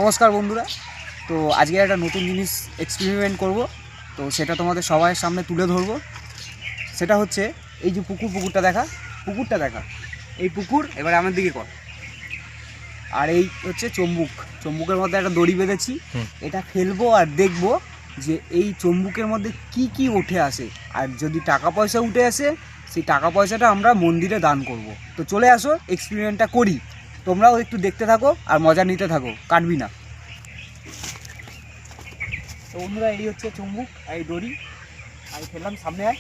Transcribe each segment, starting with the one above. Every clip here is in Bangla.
নমস্কার বন্ধুরা। তো আজকে একটা নতুন জিনিস এক্সপেরিমেন্ট করব, তো সেটা তোমাদের সবার সামনে তুলে ধরবো। সেটা হচ্ছে এই যে পুকুরটা দেখা, এই পুকুর এবার আমার দিকে কর। আর এই হচ্ছে চম্বুকের মধ্যে একটা দড়ি বেঁধেছি, এটা ফেলবো আর দেখবো যে এই চম্বুকের মধ্যে কি কি উঠে আসে। আর যদি টাকা পয়সা উঠে আসে, সেই টাকা পয়সাটা আমরা মন্দিরে দান করব। তো চলে আসো, এক্সপেরিমেন্টটা করি। তোমরাও একটু দেখতে থাকো আর মজা নিতে থাকো, কাটবি না। তো বন্ধুরা, এই হচ্ছে চম্বুক আর এই দড়ি, আমি ফেললাম। সামনে আয়,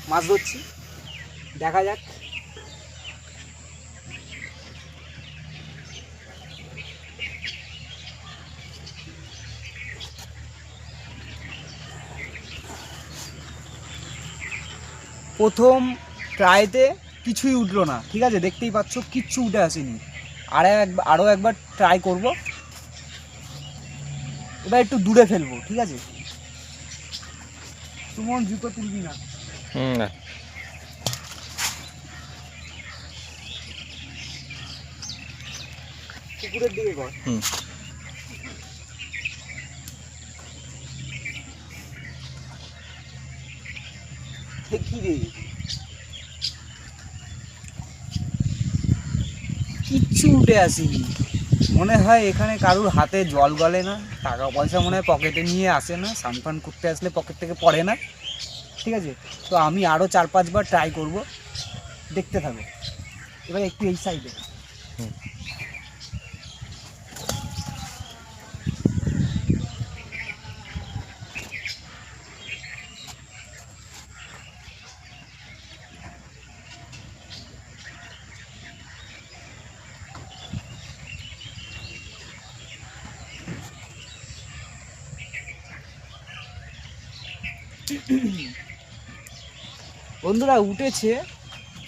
মাছ ধরছি, দেখা যাক। প্রথম ট্রাইতে কিছুই উঠলো না, ঠিক আছে, দেখতেই পাচ্ছ কিচ্ছু উঠে আসেনি। আরও একবার ট্রাই করব। এবার একটু দূরে ফেলবো, ঠিক আছে। সুমন, জুতো তুলবি না। না, পুকুরের দিকে কর। কি রে, কিচ্ছু উঠে আসেনি। মনে হয় এখানে কারুর হাতে জল গলে না, টাকা পয়সা মনে হয় পকেটে নিয়ে আসে না, স্নান করতে আসলে পকেট থেকে পড়ে না, ঠিক আছে। তো আমি আরও 4-5 বার ট্রাই করব, দেখতে থাকো। এবার একটু এই সাইডে। বন্ধুরা, উঠেছে,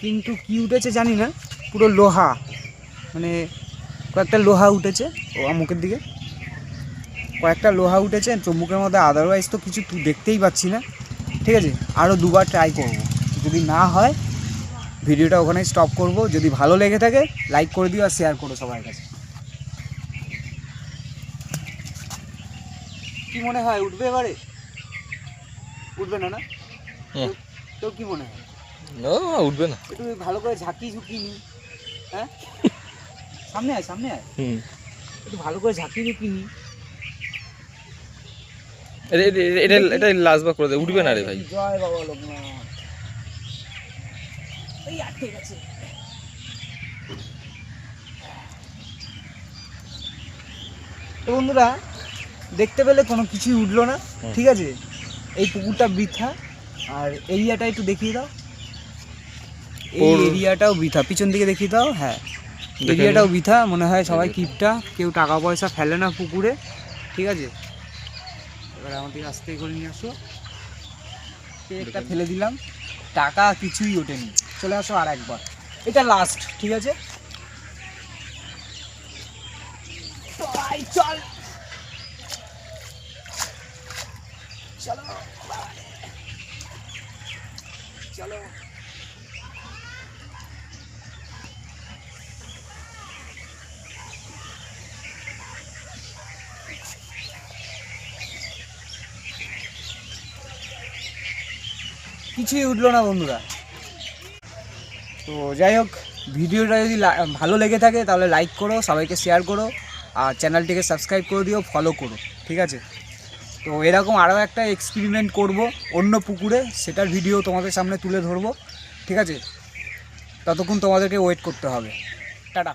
কিন্তু কি উঠেছে জানি না। পুরো লোহা, মানে কয়েকটা লোহা উঠেছে ও মুখের দিকে, কয়েকটা লোহা উঠেছে চম্বুকের মধ্যে। আদারওয়াইজ তো কিছু দেখতেই পাচ্ছি না, ঠিক আছে। আরও দুবার ট্রাই করব, যদি না হয় ভিডিওটা ওখানে স্টপ করব। যদি ভালো লেগে থাকে লাইক করে দিও আর শেয়ার করো সবার কাছে। কি মনে হয়, উঠবে এবারে? উঠবে না? না, তো কি মনে হয়? না, উঠবে না। একটু ভালো করে ঝুঁকি নি। হ্যাঁ, সামনে আয়, একটু ভালো করে ঝুঁকি নি। এটা লাস্ট করে দে, উঠবে না রে ভাই। জয় বাবা লোকনাথ। এই আটকে গেছে। তো বন্ধুরা, দেখতে পেলে কোনো কিছুই উঠলো না, ঠিক আছে। এই পুকুরটা বৃথা। আর এরিয়াটা একটু দেখিয়ে দাও। এই এরিয়াটাও বৃথা, পিছন দিকে দেখিয়ে দাও। হ্যাঁ, এরিয়াটাও বৃথা। মনে হয় সবাই কিপটা, কেউ টাকা পয়সা ফেলে না পুকুরে, ঠিক আছে। এবার আমাদের আস্তে করে নিয়ে আসো। একটা ফেলে দিলাম, টাকা কিছুই ওঠেনি। চলে আসো আর একবার, এটা লাস্ট, ঠিক আছে। চল চলো চলো। কিছুই উঠলো না বন্ধুরা। তো যাই হোক, ভিডিওটা যদি ভালো লেগে থাকে তাহলে লাইক করো, সবাইকে শেয়ার করো, আর চ্যানেলটিকে সাবস্ক্রাইব করে দিও, ফলো করো, ঠিক আছে। তো এরকম আরও একটা এক্সপেরিমেন্ট করব অন্য পুকুরে, সেটার ভিডিও তোমাদের সামনে তুলে ধরবো, ঠিক আছে। ততক্ষণ তোমাদেরকে ওয়েট করতে হবে। টাটা।